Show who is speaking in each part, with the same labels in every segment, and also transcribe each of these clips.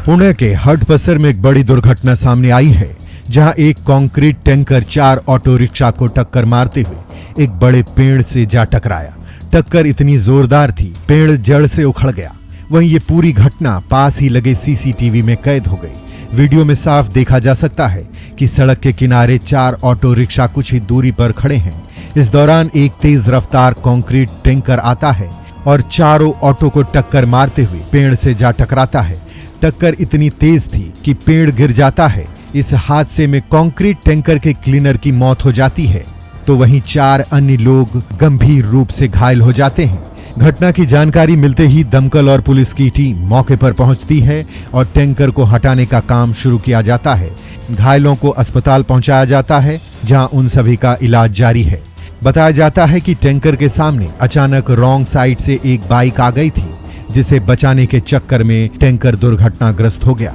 Speaker 1: पुणे के हडपसर में एक बड़ी दुर्घटना सामने आई है, जहां एक कंक्रीट टैंकर 4 ऑटो रिक्शा को टक्कर मारते हुए एक बड़े पेड़ से जा टकराया। टक्कर इतनी जोरदार थी, पेड़ जड़ से उखड़ गया। वहीं ये पूरी घटना पास ही लगे सीसीटीवी में कैद हो गई। वीडियो में साफ देखा जा सकता है कि सड़क के किनारे 4 ऑटो रिक्शा कुछ ही दूरी पर खड़े हैं। इस दौरान एक तेज रफ्तार कंक्रीट टैंकर आता है और चारों ऑटो को टक्कर मारते हुए पेड़ से जा टकराता है। टक्कर इतनी तेज थी कि पेड़ गिर जाता है। इस हादसे में कंक्रीट टैंकर के क्लीनर की मौत हो जाती है, तो वहीं 4 अन्य लोग गंभीर रूप से घायल हो जाते हैं। घटना की जानकारी मिलते ही दमकल और पुलिस की टीम मौके पर पहुंचती है और टैंकर को हटाने का काम शुरू किया जाता है। घायलों को अस्पताल पहुंचाया जाता है, जहां उन सभी का इलाज जारी है। बताया जाता है कि टैंकर के सामने अचानक रॉन्ग साइड से एक बाइक आ गई थी, जिसे बचाने के चक्कर में टैंकर दुर्घटनाग्रस्त हो गया।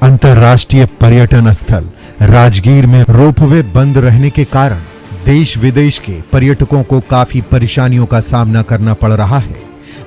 Speaker 1: अंतर्राष्ट्रीय पर्यटन स्थल राजगीर में रोपवे बंद रहने के कारण देश विदेश के पर्यटकों को काफी परेशानियों का सामना करना पड़ रहा है।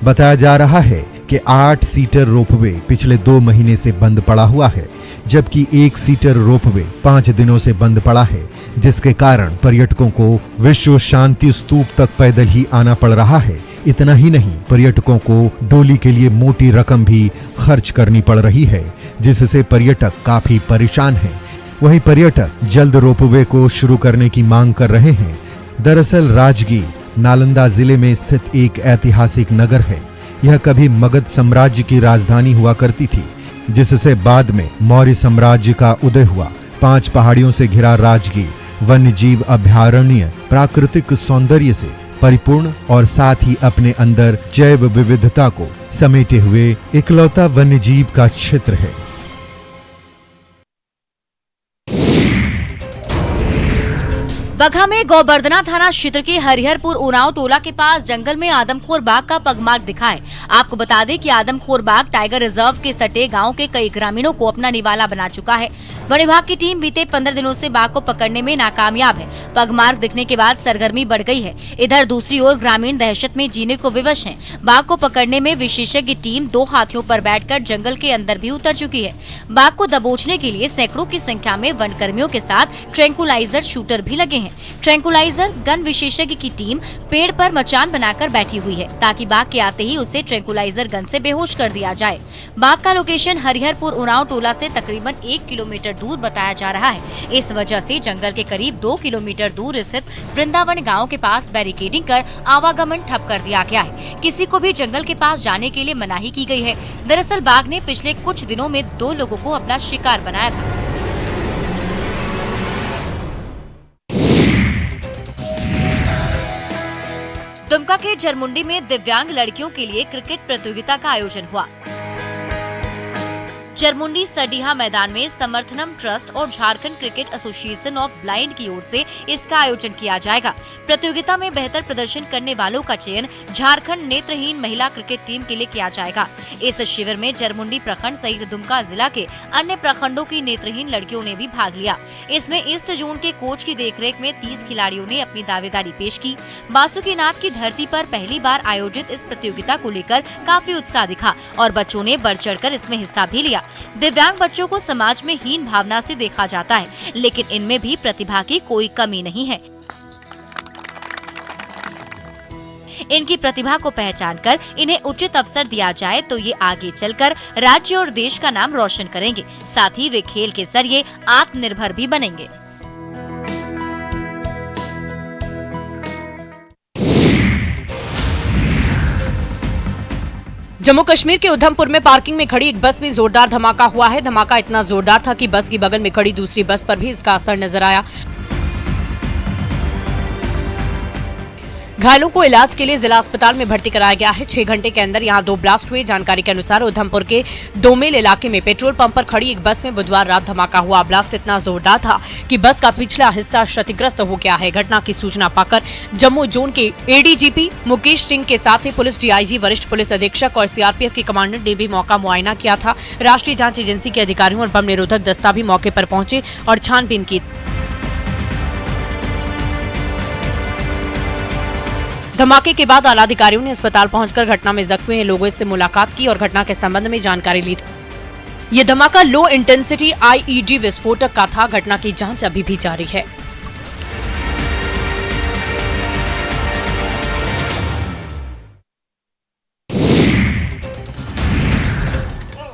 Speaker 1: बताया जा रहा है कि 8 सीटर रोपवे पिछले 2 महीने से बंद पड़ा हुआ है, जबकि 1 सीटर रोपवे 5 दिनों से बंद पड़ा है, जिसके कारण पर्यटकों को विश्व शांति स्तूप तक पैदल ही आना पड़ रहा है। इतना ही नहीं, पर्यटकों को डोली के लिए मोटी रकम भी खर्च करनी पड़ रही है, जिससे पर्यटक काफी परेशान हैं। वहीं पर्यटक जल्द रोपवे को शुरू करने की मांग कर रहे हैं। दरअसल राजगीर नालंदा जिले में स्थित एक ऐतिहासिक नगर है। यह कभी मगध साम्राज्य की राजधानी हुआ करती थी, जिससे बाद में मौर्य साम्राज्य का उदय हुआ। 5 पहाड़ियों से घिरा राजगीर वन्य जीव अभयारण्य प्राकृतिक सौंदर्य से परिपूर्ण और साथ ही अपने अंदर जैव विविधता को समेटे हुए इकलौता वन्य जीव का क्षेत्र है।
Speaker 2: बगहा में गोवर्धना थाना क्षेत्र के हरिहरपुर उरांव टोला के पास जंगल में आदमखोर बाघ का पगमार्क दिखा है। आपको बता दें कि आदमखोर बाघ टाइगर रिजर्व के सटे गांव के कई ग्रामीणों को अपना निवाला बना चुका है। वन विभाग की टीम बीते 15 दिनों से बाघ को पकड़ने में नाकामयाब है। पगमार्क दिखने के बाद सरगर्मी बढ़ गई है। इधर दूसरी ओर ग्रामीण दहशत में जीने को विवश हैं। बाघ को पकड़ने में विशेषज्ञ टीम 2 हाथियों पर बैठकर जंगल के अंदर भी उतर चुकी है। बाघ को दबोचने के लिए सैकड़ों की संख्या में वन कर्मियों के साथ ट्रैंकुलाइजर शूटर भी लगे हैं। ट्रैंकुलाइजर गन विशेषज्ञ की टीम पेड़ पर मचान बनाकर बैठी हुई है, ताकि बाघ के आते ही उसे ट्रैंकुलाइजर गन से बेहोश कर दिया जाए। बाघ का लोकेशन हरिहरपुर उरांव टोला से तकरीबन 1 किलोमीटर दूर बताया जा रहा है। इस वजह से जंगल के करीब 2 किलोमीटर दूर स्थित वृंदावन गांव के पास बैरिकेडिंग कर आवागमन ठप कर दिया गया है। किसी को भी जंगल के पास जाने के लिए मनाही की गई है। दरअसल बाघ ने पिछले कुछ दिनों में 2 लोगों को अपना शिकार बनाया था। दुमका के जरमुंडी में दिव्यांग लड़कियों के लिए क्रिकेट प्रतियोगिता का आयोजन हुआ। जरमुंडी सडीहा मैदान में समर्थनम ट्रस्ट और Jharkhand cricket association of blind की ओर से इसका आयोजन किया जाएगा। प्रतियोगिता में बेहतर प्रदर्शन करने वालों का चयन झारखंड नेत्रहीन महिला क्रिकेट टीम के लिए किया जाएगा। इस शिविर में जरमुंडी प्रखंड सहित दुमका जिला के अन्य प्रखंडों की नेत्रहीन लड़कियों ने भी भाग लिया। इसमें ईस्ट जोन के कोच की देखरेख में 30 खिलाड़ियों ने अपनी दावेदारी पेश की। बासुकीनाथ की धरती पर पहली बार आयोजित इस प्रतियोगिता को लेकर काफी उत्साह दिखा और बच्चों ने बढ़ चढ़कर इसमें हिस्सा भी लिया। दिव्यांग बच्चों को समाज में हीन भावना से देखा जाता है, लेकिन इनमें भी प्रतिभा की कोई कमी नहीं है। इनकी प्रतिभा को पहचान कर इन्हें उचित अवसर दिया जाए तो ये आगे चलकर राज्य और देश का नाम रोशन करेंगे। साथ ही वे खेल के जरिए आत्मनिर्भर भी बनेंगे।
Speaker 3: जम्मू कश्मीर के उधमपुर में पार्किंग में खड़ी एक बस में जोरदार धमाका हुआ है। धमाका इतना जोरदार था कि बस की बगल में खड़ी दूसरी बस पर भी इसका असर नजर आया। घायलों को इलाज के लिए जिला अस्पताल में भर्ती कराया गया है। 6 घंटे के अंदर यहां 2 ब्लास्ट हुए। जानकारी के अनुसार उधमपुर के दोमेल इलाके में पेट्रोल पंप पर खड़ी एक बस में बुधवार रात धमाका हुआ। ब्लास्ट इतना जोरदार था कि बस का पिछला हिस्सा क्षतिग्रस्त हो गया है। घटना की सूचना पाकर जम्मू जोन के एडीजीपी मुकेश सिंह के साथ ही पुलिस डीआईजी, वरिष्ठ पुलिस अधीक्षक और सीआरपीएफ के कमांडेंट ने भी मौका मुआयना किया था। राष्ट्रीय जांच एजेंसी के अधिकारियों और बम निरोधक दस्ता भी मौके पर पहुंचे और छानबीन की। धमाके के बाद आला अधिकारियों ने अस्पताल पहुंचकर घटना में जख्मी लोगों से मुलाकात की और घटना के संबंध में जानकारी ली। ये धमाका लो इंटेंसिटी आईईडी विस्फोटक का था। घटना की जांच अभी भी जारी है।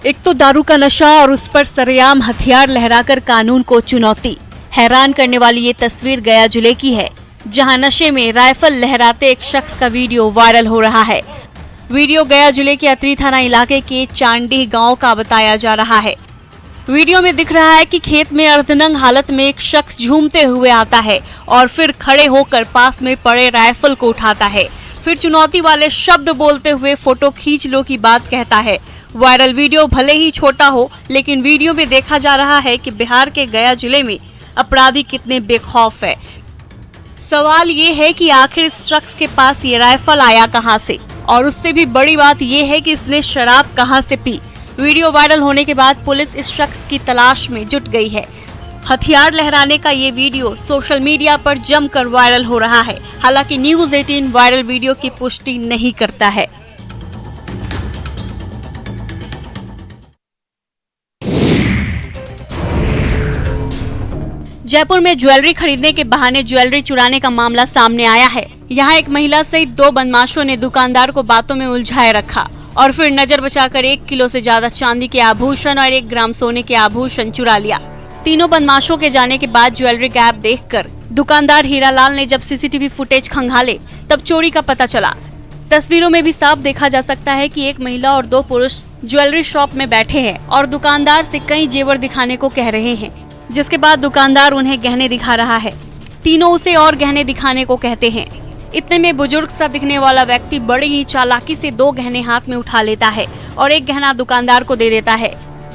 Speaker 4: एक तो दारू का नशा और उस पर सरेआम हथियार लहराकर कानून को चुनौती। हैरान करने वाली ये तस्वीर गया जिले की है, जहां नशे में राइफल लहराते एक शख्स का वीडियो वायरल हो रहा है। वीडियो गया जिले के अतरी थाना इलाके के चांडी गांव का बताया जा रहा है। वीडियो में दिख रहा है कि खेत में अर्धनंग हालत में एक शख्स झूमते हुए आता है और फिर खड़े होकर पास में पड़े राइफल को उठाता है। फिर चुनौती वाले शब्द बोलते हुए फोटो खींच लो की बात कहता है। वायरल वीडियो भले ही छोटा हो, लेकिन वीडियो में देखा जा रहा है कि बिहार के गया जिले में अपराधी कितने बेखौफ है। सवाल ये है कि आखिर इस शख्स के पास ये राइफल आया कहां से, और उससे भी बड़ी बात ये है कि इसने शराब कहां से पी। वीडियो वायरल होने के बाद पुलिस इस शख्स की तलाश में जुट गई है। हथियार लहराने का ये वीडियो सोशल मीडिया पर जमकर वायरल हो रहा है। हालांकि न्यूज़ 18 वायरल वीडियो की पुष्टि नहीं करता है। जयपुर में ज्वेलरी खरीदने के बहाने ज्वेलरी चुराने का मामला सामने आया है। यहाँ एक महिला सहित 2 बदमाशों ने दुकानदार को बातों में उलझाए रखा और फिर नजर बचाकर 1 किलो से ज्यादा चांदी के आभूषण और 1 ग्राम सोने के आभूषण चुरा लिया। तीनों बदमाशों के जाने के बाद ज्वेलरी गायब देखकर दुकानदार हीरालाल ने जब सीसीटीवी फुटेज खंगाले तब चोरी का पता चला। तस्वीरों में भी साफ देखा जा सकता है कि एक महिला और 2 पुरुष ज्वेलरी शॉप में बैठे हैं और दुकानदार से कई जेवर दिखाने को कह रहे हैं, जिसके बाद दुकानदार उन्हें गहने दिखा रहा है। तीनों उसे और गहने दिखाने को कहते हैं। इतने में बुजुर्ग सा दिखने वाला व्यक्ति बड़ी ही चालाकी से 2 गहने हाथ में उठा लेता है और 1 गहना दुकानदार को दे देता है,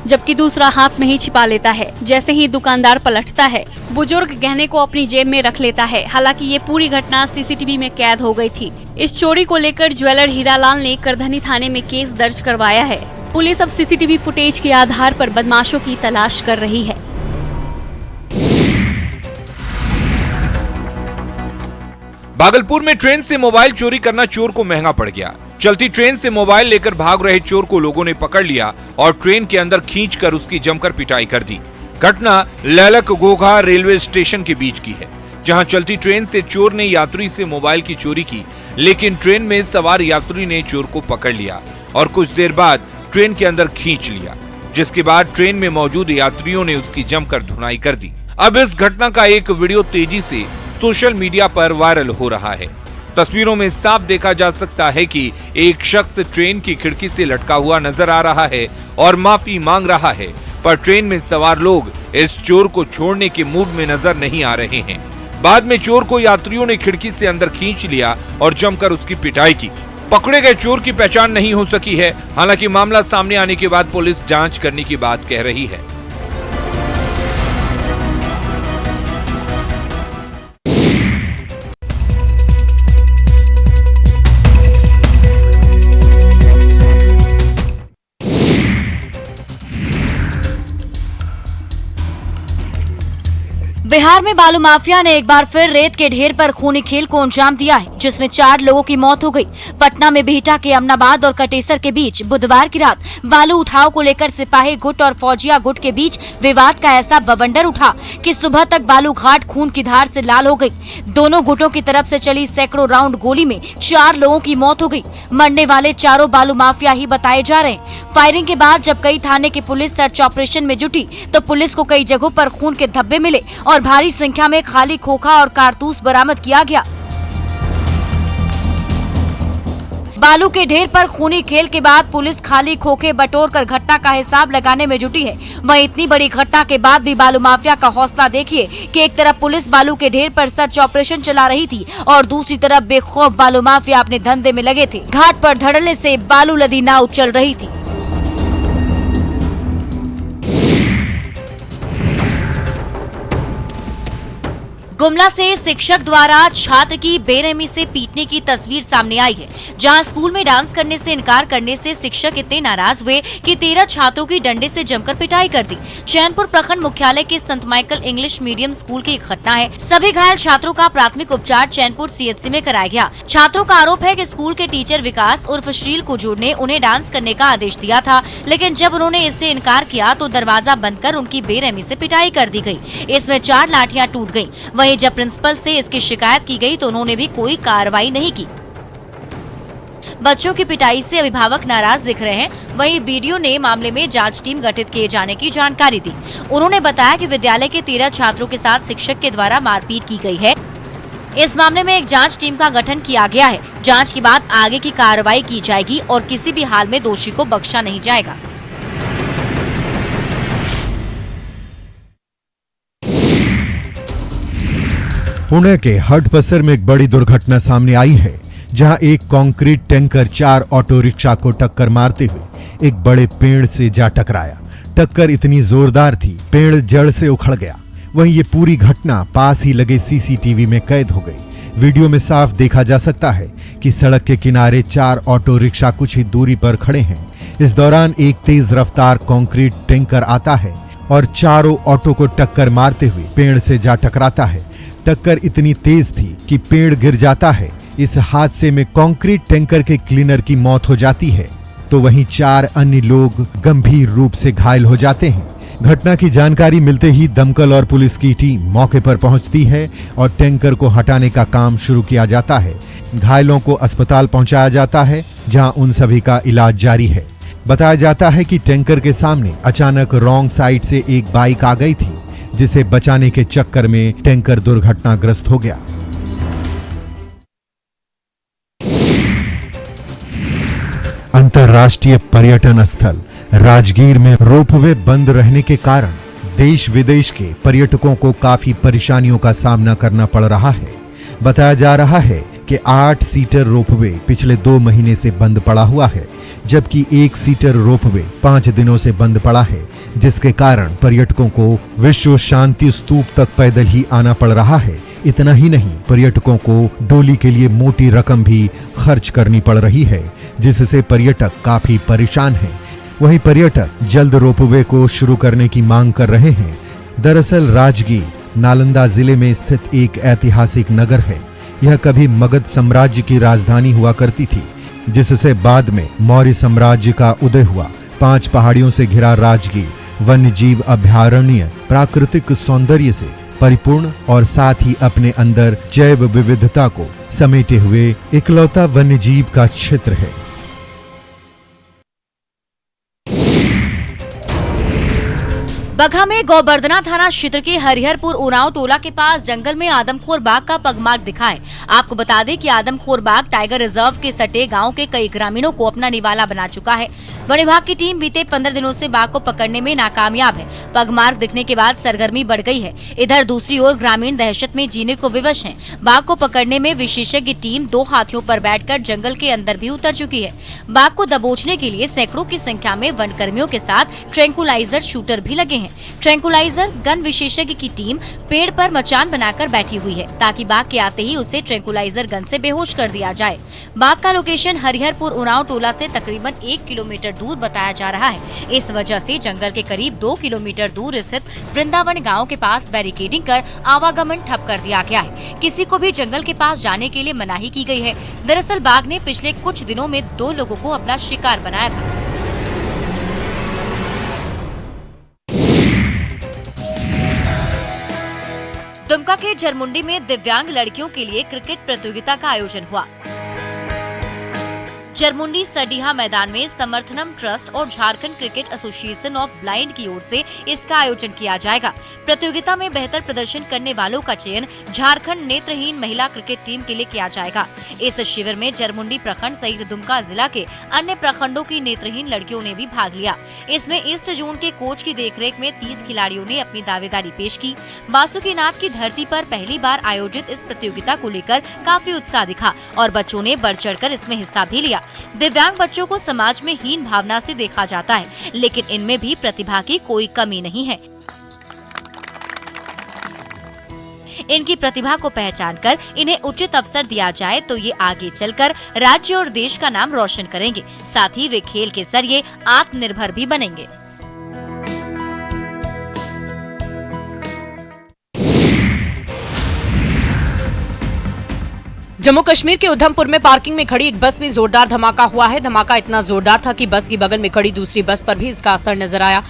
Speaker 4: जबकि दूसरा हाथ में ही छिपा लेता है। जैसे ही दुकानदार पलटता है, बुजुर्ग गहने को अपनी जेब में रख लेता है। हालांकि ये पूरी घटना सीसीटीवी में कैद हो गई थी। इस चोरी को लेकर ज्वेलर हीरालाल ने करधनी थाने में केस दर्ज करवाया है। पुलिस अब सीसीटीवी फुटेज के आधार पर बदमाशों की तलाश कर रही है।
Speaker 5: भागलपुर में ट्रेन से मोबाइल चोरी करना चोर को महंगा पड़ गया। चलती ट्रेन से मोबाइल लेकर भाग रहे चोर को लोगों ने पकड़ लिया और ट्रेन के अंदर खींचकर उसकी जमकर पिटाई कर दी। घटना ललक गोघा रेलवे स्टेशन के बीच की है, जहां चलती ट्रेन से चोर ने यात्री से मोबाइल की चोरी की, लेकिन ट्रेन में सवार यात्री ने चोर को पकड़ लिया और कुछ देर बाद ट्रेन के अंदर खींच लिया, जिसके बाद ट्रेन में मौजूद यात्रियों ने उसकी जमकर धुनाई कर दी। अब इस घटना का एक वीडियो तेजी से सोशल मीडिया पर वायरल हो रहा है। तस्वीरों में साफ देखा जा सकता है कि एक शख्स ट्रेन की खिड़की से लटका हुआ नजर आ रहा है और माफी मांग रहा है, पर ट्रेन में सवार लोग इस चोर को छोड़ने के मूड में नजर नहीं आ रहे हैं। बाद में चोर को यात्रियों ने खिड़की से अंदर खींच लिया और जमकर उसकी पिटाई की। पकड़े गए चोर की पहचान नहीं हो सकी है। हालांकि मामला सामने आने के बाद पुलिस जांच करने की बात कह रही है।
Speaker 2: बिहार में बालू माफिया ने एक बार फिर रेत के ढेर पर खूनी खेल को अंजाम दिया है, जिसमें 4 लोगों की मौत हो गई। पटना में बिहटा के अमनाबाद और कटेसर के बीच बुधवार की रात बालू उठाव को लेकर सिपाही गुट और फौजिया गुट के बीच विवाद का ऐसा बवंडर उठा कि सुबह तक बालू घाट खून की धार से लाल हो गई। दोनों गुटों की तरफ से चली सैकड़ों राउंड गोली में 4 लोगों की मौत हो गई। मरने वाले चारों बालू माफिया ही बताए जा रहे हैं। फायरिंग के बाद जब कई थाने की पुलिस सर्च ऑपरेशन में जुटी तो पुलिस को कई जगहों पर खून के धब्बे मिले और भारी संख्या में खाली खोखा और कारतूस बरामद किया गया। बालू के ढेर पर खूनी खेल के बाद पुलिस खाली खोखे बटोर कर घटना का हिसाब लगाने में जुटी है। वहीं इतनी बड़ी घटना के बाद भी बालू माफिया का हौसला देखिए कि एक तरफ पुलिस बालू के ढेर पर सर्च ऑपरेशन चला रही थी और दूसरी तरफ बेखौफ बालू माफिया अपने धंधे में लगे थे। घाट पर धड़ल्ले से बालू लदी नाव चल रही थी। गुमला से शिक्षक द्वारा छात्र की बेरहमी से पीटने की तस्वीर सामने आई है, जहां स्कूल में डांस करने से इनकार करने से शिक्षक इतने नाराज हुए कि 13 छात्रों की डंडे से जमकर पिटाई कर दी। चैनपुर प्रखंड मुख्यालय के संत माइकल इंग्लिश मीडियम स्कूल की एक घटना है। सभी घायल छात्रों का प्राथमिक उपचार चैनपुर CHC में कराया गया। छात्रों का आरोप है कि स्कूल के टीचर विकास उर्फ शील कुजूर ने उन्हें डांस करने का आदेश दिया था, लेकिन जब उन्होंने इससे इनकार किया तो दरवाजा बंद कर उनकी बेरहमी से पिटाई कर दी गई। इसमें 4 लाठियां टूट गयी। वहीं जब प्रिंसिपल से इसकी शिकायत की गई तो उन्होंने भी कोई कार्रवाई नहीं की। बच्चों की पिटाई से अभिभावक नाराज दिख रहे हैं। वहीं BDO ने मामले में जांच टीम गठित किए जाने की जानकारी दी। उन्होंने बताया कि विद्यालय के 13 छात्रों के साथ शिक्षक के द्वारा मारपीट की गई है। इस मामले में एक जांच टीम का गठन किया गया है। जांच के बाद आगे की कार्रवाई की जाएगी और किसी भी हाल में दोषी को बख्शा नहीं जाएगा।
Speaker 1: पुणे के हडपसर में एक बड़ी दुर्घटना सामने आई है, जहां एक कंक्रीट टैंकर 4 ऑटो रिक्शा को टक्कर मारते हुए एक बड़े पेड़ से जा टकराया। टक्कर इतनी जोरदार थी, पेड़ जड़ से उखड़ गया। वहीं ये पूरी घटना पास ही लगे CCTV में कैद हो गई। वीडियो में साफ देखा जा सकता है कि सड़क के किनारे 4 ऑटो रिक्शा कुछ ही दूरी पर खड़े हैं। इस दौरान एक तेज रफ्तार कंक्रीट टैंकर आता है और चारों ऑटो को टक्कर मारते हुए पेड़ से जा टकराता है। टक्कर इतनी तेज थी कि पेड़ गिर जाता है। इस हादसे में कंक्रीट टैंकर के क्लीनर की मौत हो जाती है, तो वहीं 4 अन्य लोग गंभीर रूप से घायल हो जाते हैं। घटना की जानकारी मिलते ही दमकल और पुलिस की टीम मौके पर पहुंचती है और टैंकर को हटाने का काम शुरू किया जाता है। घायलों को अस्पताल पहुंचाया जाता है, जहां उन सभी का इलाज जारी है। बताया जाता है कि टैंकर के सामने अचानक रॉन्ग साइड से एक बाइक आ गई थी, जिसे बचाने के चक्कर में टैंकर दुर्घटनाग्रस्त हो गया। अंतर्राष्ट्रीय पर्यटन स्थल राजगीर में रोपवे बंद रहने के कारण देश विदेश के पर्यटकों को काफी परेशानियों का सामना करना पड़ रहा है। बताया जा रहा है कि 8 सीटर रोपवे पिछले 2 महीने से बंद पड़ा हुआ है, जबकि 1 सीटर रोपवे 5 दिनों से बंद पड़ा है, जिसके कारण पर्यटकों को विश्व शांति स्तूप तक पैदल ही आना पड़ रहा है। इतना ही नहीं, पर्यटकों को डोली के लिए मोटी रकम भी खर्च करनी पड़ रही है, जिससे पर्यटक काफी परेशान हैं। वहीं पर्यटक जल्द रोपवे को शुरू करने की मांग कर रहे हैं। दरअसल राजगीर नालंदा जिले में स्थित एक ऐतिहासिक नगर है। यह कभी मगध साम्राज्य की राजधानी हुआ करती थी, जिससे बाद में मौर्य साम्राज्य का उदय हुआ। 5 पहाड़ियों से घिरा राजगीर वन्य जीव अभयारण्य प्राकृतिक सौंदर्य से परिपूर्ण और साथ ही अपने अंदर जैव विविधता को समेटे हुए इकलौता वन्य जीव का क्षेत्र है।
Speaker 2: बगहा में गोवर्धना थाना क्षेत्र के हरिहरपुर उरांव टोला के पास जंगल में आदमखोर बाघ का पगमार्क दिखा है। आपको बता दें कि आदमखोर बाघ टाइगर रिजर्व के सटे गांव के कई ग्रामीणों को अपना निवाला बना चुका है। वन विभाग की टीम बीते 15 दिनों से बाघ को पकड़ने में नाकामयाब है। पगमार्क दिखने के बाद सरगर्मी बढ़ गई है। इधर दूसरी ओर ग्रामीण दहशत में जीने को विवश हैं। बाघ को पकड़ने में विशेषज्ञ टीम 2 हाथियों पर बैठकर जंगल के अंदर भी उतर चुकी है। बाघ को दबोचने के लिए सैकड़ों की संख्या में वन कर्मियों के साथ ट्रैंकुलाइजर शूटर भी लगे हैं। ट्रैंकुलाइजर गन विशेषज्ञ की टीम पेड़ पर मचान बनाकर बैठी हुई है, ताकि बाघ के आते ही उसे ट्रैंकुलाइजर गन से बेहोश कर दिया जाए। बाघ का लोकेशन हरिहरपुर उरांव टोला से तकरीबन 1 किलोमीटर दूर बताया जा रहा है। इस वजह से जंगल के करीब 2 किलोमीटर दूर स्थित वृंदावन गांव के पास बैरिकेडिंग कर आवागमन ठप कर दिया गया है। किसी को भी जंगल के पास जाने के लिए मनाही की गई है। दरअसल बाघ ने पिछले कुछ दिनों में 2 लोगों को अपना शिकार बनाया था। दुमका के जरमुंडी में दिव्यांग लड़कियों के लिए क्रिकेट प्रतियोगिता का आयोजन हुआ। जरमुंडी सडीहा मैदान में समर्थनम ट्रस्ट और Jharkhand cricket association of blind की ओर से इसका आयोजन किया जाएगा। प्रतियोगिता में बेहतर प्रदर्शन करने वालों का चयन झारखंड नेत्रहीन महिला क्रिकेट टीम के लिए किया जाएगा। इस शिविर में जरमुंडी प्रखंड सहित दुमका जिला के अन्य प्रखंडों की नेत्रहीन लड़कियों ने भी भाग लिया। इसमें ईस्ट जोन के कोच की देखरेख में 30 खिलाड़ियों ने अपनी दावेदारी पेश की। बासुकीनाथ की धरती पर पहली बार आयोजित इस प्रतियोगिता को लेकर काफी उत्साह दिखा और बच्चों ने बढ़ चढ़कर इसमें हिस्सा भी लिया। दिव्यांग बच्चों को समाज में हीन भावना से देखा जाता है, लेकिन इनमें भी प्रतिभा की कोई कमी नहीं है। इनकी प्रतिभा को पहचान कर इन्हें उचित अवसर दिया जाए तो ये आगे चलकर राज्य और देश का नाम रोशन करेंगे। साथ ही वे खेल के जरिए आत्मनिर्भर भी बनेंगे।
Speaker 3: जम्मू कश्मीर के उधमपुर में पार्किंग में खड़ी एक बस में जोरदार धमाका हुआ है। धमाका इतना जोरदार था कि बस की बगल में खड़ी दूसरी बस पर भी इसका असर नजर आया।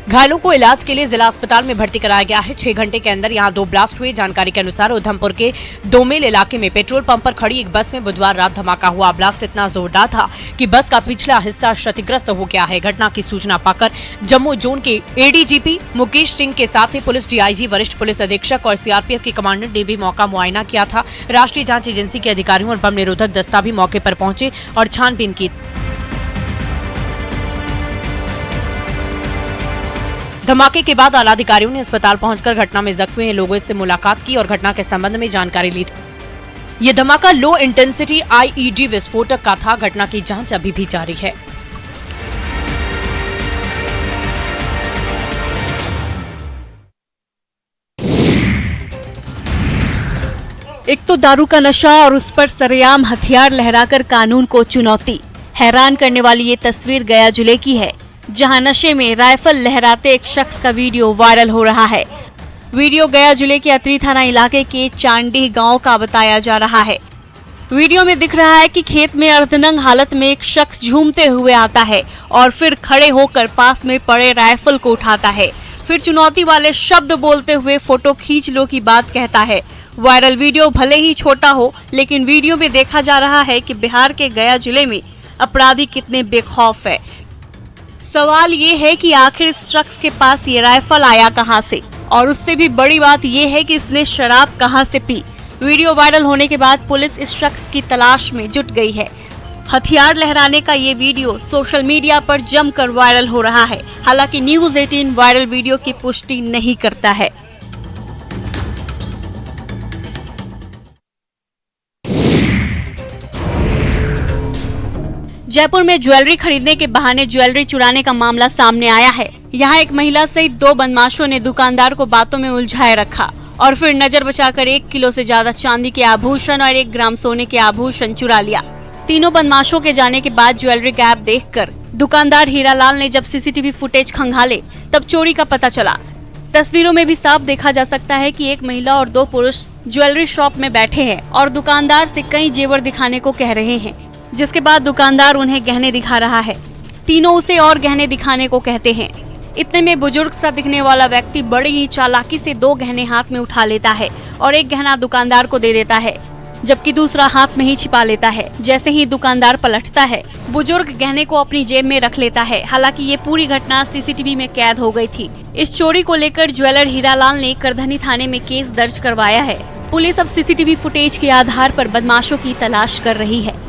Speaker 3: घायलों को इलाज के लिए जिला अस्पताल में भर्ती कराया गया है। 6 घंटे के अंदर यहां 2 ब्लास्ट हुए। जानकारी के अनुसार उधमपुर के दोमेल इलाके में पेट्रोल पंप पर खड़ी एक बस में बुधवार रात धमाका हुआ। ब्लास्ट इतना जोरदार था कि बस का पिछला हिस्सा क्षतिग्रस्त हो गया है। घटना की सूचना पाकर जम्मू जोन के एडीजीपी मुकेश सिंह के साथ ही पुलिस डीआईजी, वरिष्ठ पुलिस अधीक्षक और सीआरपीएफ के कमांडेंट ने भी मौका मुआयना किया था। राष्ट्रीय जाँच एजेंसी के अधिकारियों और बम निरोधक दस्ता भी मौके पर पहुंचे और छानबीन की। धमाके के बाद आला अधिकारियों ने अस्पताल पहुंचकर घटना में जख्मी हुए लोगों से मुलाकात की और घटना के संबंध में जानकारी ली। ये धमाका लो इंटेंसिटी आईईडी विस्फोटक का था। घटना की जांच अभी भी जारी है।
Speaker 4: एक तो दारू का नशा और उस पर सरेआम हथियार लहराकर कानून को चुनौती। हैरान करने वाली ये तस्वीर गया जिले की है, जहां नशे में राइफल लहराते एक शख्स का वीडियो वायरल हो रहा है। वीडियो गया जिले के अतरी थाना इलाके के चांडी गांव का बताया जा रहा है। वीडियो में दिख रहा है कि खेत में अर्धनंग हालत में एक शख्स झूमते हुए आता है और फिर खड़े होकर पास में पड़े राइफल को उठाता है। फिर चुनौती वाले शब्द बोलते हुए फोटो खींच लो की बात कहता है। वायरल वीडियो भले ही छोटा हो, लेकिन वीडियो में देखा जा रहा है कि बिहार के गया जिले में अपराधी कितने बेखौफ है। सवाल ये है कि आखिर इस शख्स के पास ये राइफल आया कहां से, और उससे भी बड़ी बात ये है कि इसने शराब कहां से पी। वीडियो वायरल होने के बाद पुलिस इस शख्स की तलाश में जुट गई है। हथियार लहराने का ये वीडियो सोशल मीडिया पर जमकर वायरल हो रहा है। हालांकि न्यूज़ 18 वायरल वीडियो की पुष्टि नहीं करता है। जयपुर में ज्वेलरी खरीदने के बहाने ज्वेलरी चुराने का मामला सामने आया है। यहाँ एक महिला सहित 2 बदमाशों ने दुकानदार को बातों में उलझाए रखा और फिर नजर बचाकर 1 किलो से ज्यादा चांदी के आभूषण और 1 ग्राम सोने के आभूषण चुरा लिया। तीनों बदमाशों के जाने के बाद ज्वेलरी गायब देखकर दुकानदार हीरालाल ने जब सीसीटीवी फुटेज खंगाले तब चोरी का पता चला। तस्वीरों में भी साफ देखा जा सकता है कि एक महिला और 2 पुरुष ज्वेलरी शॉप में बैठे हैं और दुकानदार से कई जेवर दिखाने को कह रहे हैं, जिसके बाद दुकानदार उन्हें गहने दिखा रहा है। तीनों उसे और गहने दिखाने को कहते हैं। इतने में बुजुर्ग सा दिखने वाला व्यक्ति बड़ी ही चालाकी से 2 गहने हाथ में उठा लेता है और 1 गहना दुकानदार को दे देता है, जबकि दूसरा हाथ में ही छिपा लेता है। जैसे ही दुकानदार पलटता है, बुजुर्ग गहने को अपनी जेब में रख लेता है। हालांकि ये पूरी घटना सीसीटीवी में कैद हो गई थी। इस चोरी को लेकर ज्वेलर हीरालाल ने करधनी थाने में केस दर्ज करवाया है। पुलिस अब सीसीटीवी फुटेज के आधार पर बदमाशों की तलाश कर रही है।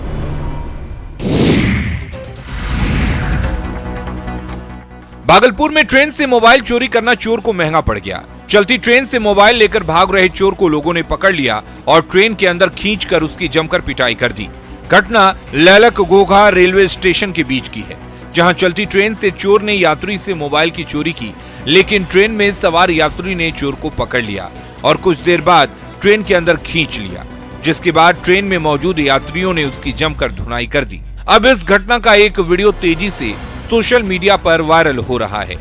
Speaker 5: भागलपुर में ट्रेन से मोबाइल चोरी करना चोर को महंगा पड़ गया। चलती ट्रेन से मोबाइल लेकर भाग रहे चोर को लोगों ने पकड़ लिया और ट्रेन के अंदर खींचकर उसकी जमकर पिटाई कर दी। घटना ललक गोघा रेलवे स्टेशन के बीच की है, जहां चलती ट्रेन से चोर ने यात्री से मोबाइल की चोरी की, लेकिन ट्रेन में सवार यात्री ने चोर को पकड़ लिया और कुछ देर बाद ट्रेन के अंदर खींच लिया, जिसके बाद ट्रेन में मौजूद यात्रियों ने उसकी जमकर धुनाई कर दी। अब इस घटना का एक वीडियो तेजी से सोशल मीडिया पर वायरल हो रहा है।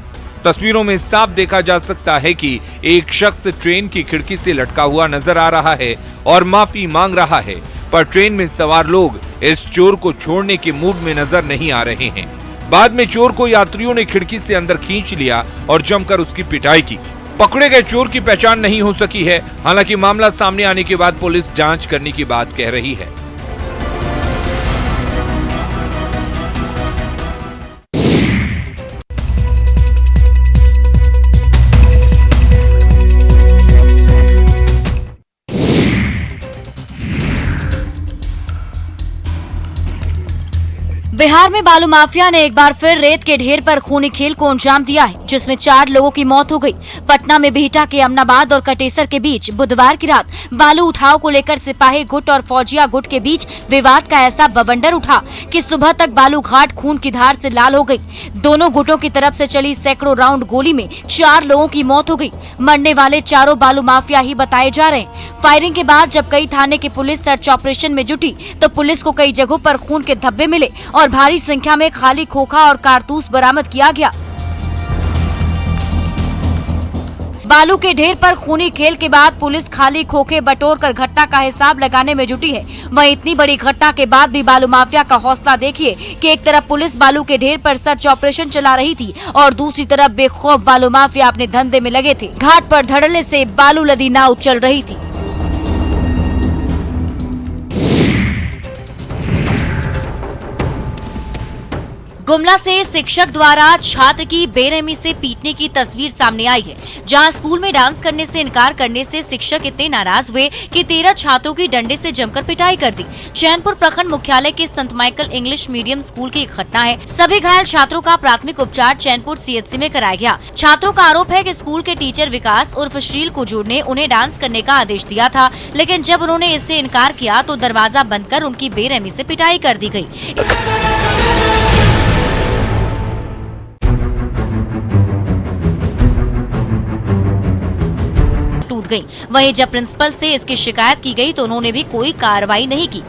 Speaker 5: तस्वीरों में साफ देखा जा सकता है कि एक शख्स ट्रेन की खिड़की से लटका हुआ नजर आ रहा है और माफी मांग रहा है, पर ट्रेन में सवार लोग इस चोर को छोड़ने के मूड में नजर नहीं आ रहे हैं। बाद में चोर को यात्रियों ने खिड़की से अंदर खींच लिया और जमकर उसकी पिटाई की। पकड़े गए चोर की पहचान नहीं हो सकी है। हालांकि मामला सामने आने के बाद पुलिस जांच करने की बात कह रही है।
Speaker 2: बिहार में बालू माफिया ने एक बार फिर रेत के ढेर पर खूनी खेल को अंजाम दिया है, जिसमें 4 लोगों की मौत हो गई। पटना में बिहटा के अमनाबाद और कटेसर के बीच बुधवार की रात बालू उठाव को लेकर सिपाही गुट और फौजिया गुट के बीच विवाद का ऐसा बवंडर उठा कि सुबह तक बालू घाट खून की धार से लाल हो गई। दोनों गुटों की तरफ से चली सैकड़ों राउंड गोली में 4 लोगों की मौत हो गई। मरने वाले चारों बालू माफिया ही बताए जा रहे हैं। फायरिंग के बाद जब कई थाने की पुलिस सर्च ऑपरेशन में जुटी तो पुलिस को कई जगहों पर खून के धब्बे मिले और भारी संख्या में खाली खोखा और कारतूस बरामद किया गया। बालू के ढेर पर खूनी खेल के बाद पुलिस खाली खोखे बटोर कर घटना का हिसाब लगाने में जुटी है। वहीं इतनी बड़ी घटना के बाद भी बालू माफिया का हौसला देखिए कि एक तरफ पुलिस बालू के ढेर पर सर्च ऑपरेशन चला रही थी और दूसरी तरफ बेखौफ बालू माफिया अपने धंधे में लगे थे। घाट पर धड़ल्ले से बालू लदी नाव चल रही थी। गुमला से शिक्षक द्वारा छात्र की बेरहमी से पीटने की तस्वीर सामने आई है, जहां स्कूल में डांस करने से इनकार करने से शिक्षक इतने नाराज हुए कि 13 छात्रों की डंडे से जमकर पिटाई कर दी। चैनपुर प्रखंड मुख्यालय के संत माइकल इंग्लिश मीडियम स्कूल की एक घटना है। सभी घायल छात्रों का प्राथमिक उपचार चैनपुर CHC में कराया गया। छात्रों का आरोप है कि स्कूल के टीचर विकास उर्फ शील कुजूर ने उन्हें डांस करने का आदेश दिया था, लेकिन जब उन्होंने इससे इनकार किया तो दरवाजा बंद कर उनकी बेरहमी से पिटाई कर दी गयी। टूट गई। वहीं जब प्रिंसिपल से इसकी शिकायत की गई तो उन्होंने भी कोई कार्रवाई नहीं की।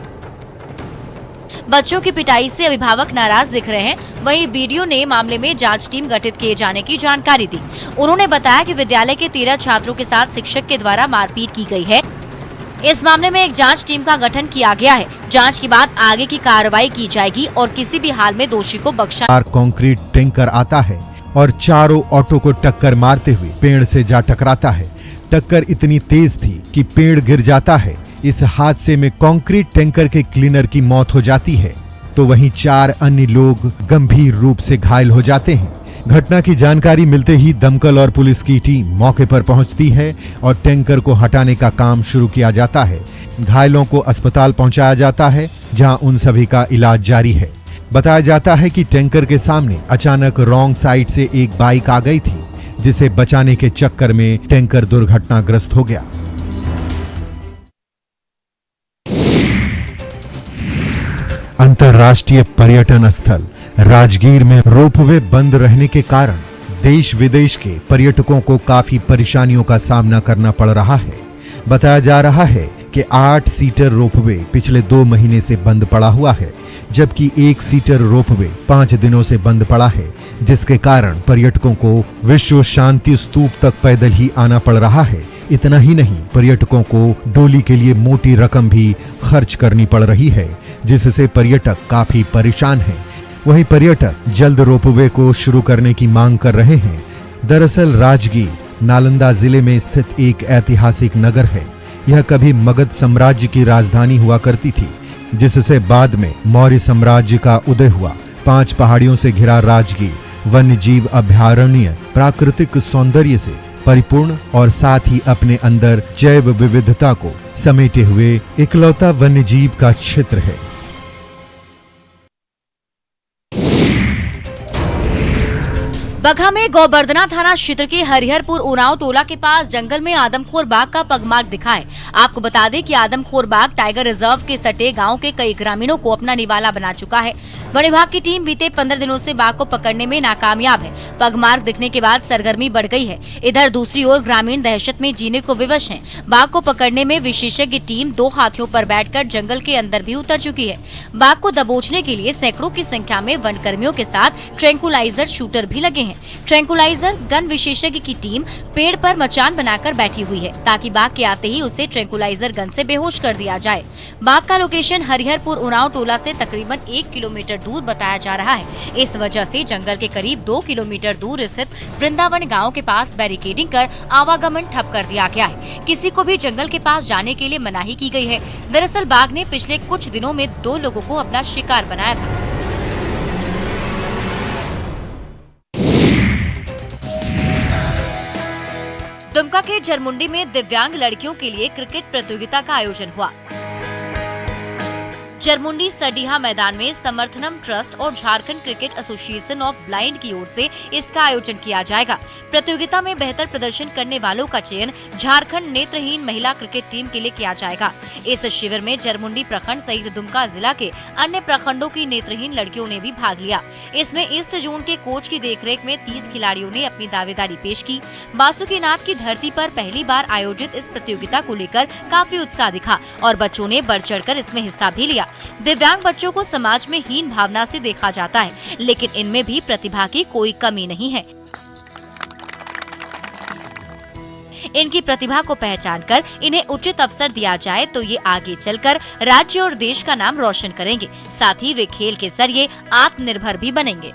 Speaker 2: बच्चों की पिटाई से अभिभावक नाराज दिख रहे हैं। वहीं बीडीओ ने मामले में जांच टीम गठित किए जाने की जानकारी दी। उन्होंने बताया कि विद्यालय के 13 छात्रों के साथ शिक्षक के द्वारा मारपीट की गई है। इस मामले में एक जांच टीम का गठन किया गया है। जांच के बाद आगे की कार्रवाई की जाएगी और किसी भी हाल में दोषी को बख्शा।
Speaker 1: कंक्रीट टैंकर आता है और चारों ऑटो को टक्कर मारते हुए पेड़ से जा टकराता है। टक्कर इतनी तेज थी कि पेड़ गिर जाता है। इस हादसे में कंक्रीट टैंकर के क्लीनर की मौत हो जाती है, तो वहीं 4 अन्य लोग गंभीर रूप से घायल हो जाते हैं। घटना की जानकारी मिलते ही दमकल और पुलिस की टीम मौके पर पहुंचती है और टैंकर को हटाने का काम शुरू किया जाता है। घायलों को अस्पताल पहुंचाया जाता है, जहां उन सभी का इलाज जारी है। बताया जाता है कि टैंकर के सामने अचानक रॉन्ग साइड से एक बाइक आ गई थी, जिसे बचाने के चक्कर में टैंकर दुर्घटनाग्रस्त हो गया। अंतर्राष्ट्रीय पर्यटन स्थल राजगीर में रोपवे बंद रहने के कारण देश विदेश के पर्यटकों को काफी परेशानियों का सामना करना पड़ रहा है। बताया जा रहा है कि 8 सीटर रोपवे पिछले 2 महीने से बंद पड़ा हुआ है, जबकि 1 सीटर रोपवे 5 दिनों से बंद पड़ा है, जिसके कारण पर्यटकों को विश्व शांति स्तूप तक पैदल ही आना पड़ रहा है। इतना ही नहीं, पर्यटकों को डोली के लिए मोटी रकम भी खर्च करनी पड़ रही है, जिससे पर्यटक काफी परेशान हैं। वहीं पर्यटक जल्द रोपवे को शुरू करने की मांग कर रहे हैं। दरअसल राजगीर नालंदा जिले में स्थित एक ऐतिहासिक नगर है। यह कभी मगध साम्राज्य की राजधानी हुआ करती थी, जिससे बाद में मौर्य साम्राज्य का उदय हुआ। 5 पहाड़ियों से घिरा राजगीर वन्य जीव अभयारण्य प्राकृतिक सौंदर्य से परिपूर्ण और साथ ही अपने अंदर जैव विविधता को समेटे हुए इकलौता वन्य जीव का क्षेत्र है।
Speaker 2: बगहा में गोवर्धना थाना क्षेत्र के हरिहरपुर उरांव टोला के पास जंगल में आदमखोर बाघ का पगमार्क दिखा है। आपको बता दें कि आदमखोर बाघ टाइगर रिजर्व के सटे गांव के कई ग्रामीणों को अपना निवाला बना चुका है। वन विभाग की टीम बीते 15 दिनों से बाघ को पकड़ने में नाकामयाब है। पगमार्क दिखने के बाद सरगर्मी बढ़ गई है। इधर दूसरी ओर ग्रामीण दहशत में जीने को विवश हैं। बाघ को पकड़ने में विशेषज्ञ टीम 2 हाथियों पर बैठकर जंगल के अंदर भी उतर चुकी है। बाघ को दबोचने के लिए सैकड़ों की संख्या में वन कर्मियों के साथ ट्रैंकुलाइजर शूटर भी लगे हैं। ट्रैंकुलाइजर गन विशेषज्ञ की टीम पेड़ पर मचान बनाकर बैठी हुई है, ताकि बाघ के आते ही उसे ट्रैंकुलाइजर गन से बेहोश कर दिया जाए। बाघ का लोकेशन हरिहरपुर उरांव टोला से तकरीबन 1 किलोमीटर दूर बताया जा रहा है। इस वजह से जंगल के करीब 2 किलोमीटर दूर स्थित वृंदावन गांव के पास बैरिकेडिंग कर आवागमन ठप कर दिया गया है। किसी को भी जंगल के पास जाने के लिए मनाही की गई है। दरअसल बाघ ने पिछले कुछ दिनों में 2 लोगों को अपना शिकार बनाया था। दुमका के जरमुंडी में दिव्यांग लड़कियों के लिए क्रिकेट प्रतियोगिता का आयोजन हुआ। जरमुंडी सडीहा मैदान में समर्थनम ट्रस्ट और Jharkhand cricket association of blind की ओर से इसका आयोजन किया जाएगा। प्रतियोगिता में बेहतर प्रदर्शन करने वालों का चयन झारखंड नेत्रहीन महिला क्रिकेट टीम के लिए किया जाएगा। इस शिविर में जरमुंडी प्रखंड सहित दुमका जिला के अन्य प्रखंडों की नेत्रहीन लड़कियों ने भी भाग लिया। इसमें ईस्ट जोन के कोच की देखरेख में 30 खिलाड़ियों ने अपनी दावेदारी पेश की। बासुकीनाथ की धरती पर पहली बार आयोजित इस प्रतियोगिता को लेकर काफी उत्साह दिखा और बच्चों ने बढ़ चढ़कर इसमें हिस्सा भी लिया। दिव्यांग बच्चों को समाज में हीन भावना से देखा जाता है, लेकिन इनमें भी प्रतिभा की कोई कमी नहीं है। इनकी प्रतिभा को पहचान कर इन्हें उचित अवसर दिया जाए तो ये आगे चलकर राज्य और देश का नाम रोशन करेंगे। साथ ही वे खेल के जरिए आत्मनिर्भर भी बनेंगे।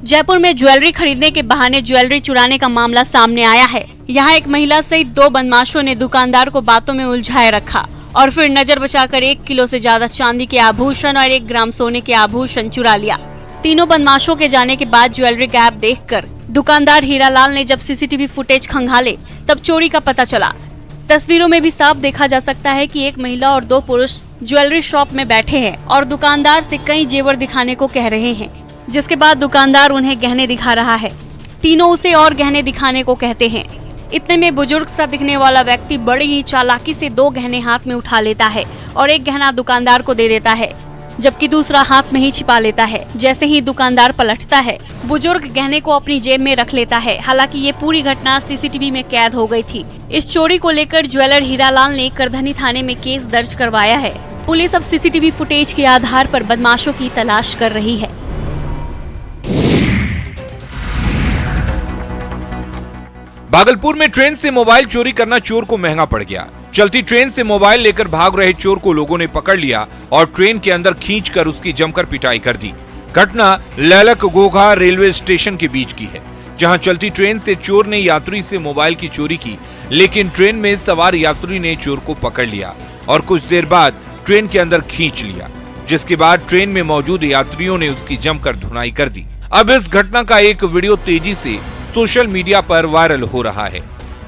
Speaker 4: जयपुर में ज्वेलरी खरीदने के बहाने ज्वेलरी चुराने का मामला सामने आया है। यहाँ एक महिला सहित 2 बदमाशों ने दुकानदार को बातों में उलझाए रखा और फिर नजर बचाकर 1 किलो से ज्यादा चांदी के आभूषण और 1 ग्राम सोने के आभूषण चुरा लिया। तीनों बदमाशों के जाने के बाद ज्वेलरी गायब देखकर दुकानदार हीरालाल ने जब सीसीटीवी फुटेज खंगाले तब चोरी का पता चला। तस्वीरों में भी साफ देखा जा सकता है कि एक महिला और 2 पुरुष ज्वेलरी शॉप में बैठे हैं और दुकानदार से कई जेवर दिखाने को कह रहे हैं, जिसके बाद दुकानदार उन्हें गहने दिखा रहा है। तीनों उसे और गहने दिखाने को कहते हैं। इतने में बुजुर्ग सा दिखने वाला व्यक्ति बड़ी ही चालाकी से 2 गहने हाथ में उठा लेता है और 1 गहना दुकानदार को दे देता है, जबकि दूसरा हाथ में ही छिपा लेता है। जैसे ही दुकानदार पलटता है, बुजुर्ग गहने को अपनी जेब में रख लेता है। हालांकि ये पूरी घटना सीसीटीवी में कैद हो गई थी। इस चोरी को लेकर ज्वेलर हीरालाल ने करधनी थाने में केस दर्ज करवाया है। पुलिस अब सीसीटीवी फुटेज के आधार पर बदमाशों की तलाश कर रही है।
Speaker 5: भागलपुर में ट्रेन से मोबाइल चोरी करना चोर को महंगा पड़ गया। चलती ट्रेन से मोबाइल लेकर भाग रहे चोर को लोगों ने पकड़ लिया और ट्रेन के अंदर खींचकर उसकी जमकर पिटाई कर दी। घटना ललक घोघा रेलवे स्टेशन के बीच की है, जहां चलती ट्रेन से चोर ने यात्री से मोबाइल की चोरी की, लेकिन ट्रेन में सवार यात्री ने चोर को पकड़ लिया और कुछ देर बाद ट्रेन के अंदर खींच लिया, जिसके बाद ट्रेन में मौजूद यात्रियों ने उसकी जमकर धुनाई कर दी। अब इस घटना का एक वीडियो तेजी से सोशल मीडिया पर वायरल हो रहा है।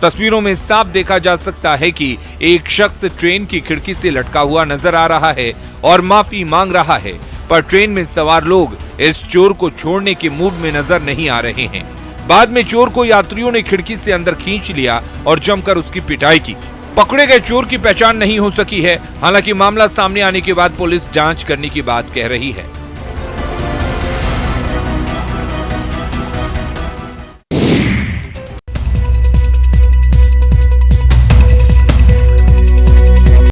Speaker 5: तस्वीरों में साफ देखा जा सकता है कि एक शख्स ट्रेन की खिड़की से लटका हुआ नजर आ रहा है और माफी मांग रहा है, पर ट्रेन में सवार लोग इस चोर को छोड़ने के मूड में नजर नहीं आ रहे हैं। बाद में चोर को यात्रियों ने खिड़की से अंदर खींच लिया और जमकर उसकी पिटाई की। पकड़े गए चोर की पहचान नहीं हो सकी है। हालांकि मामला सामने आने के बाद पुलिस जांच करने की बात कह रही है।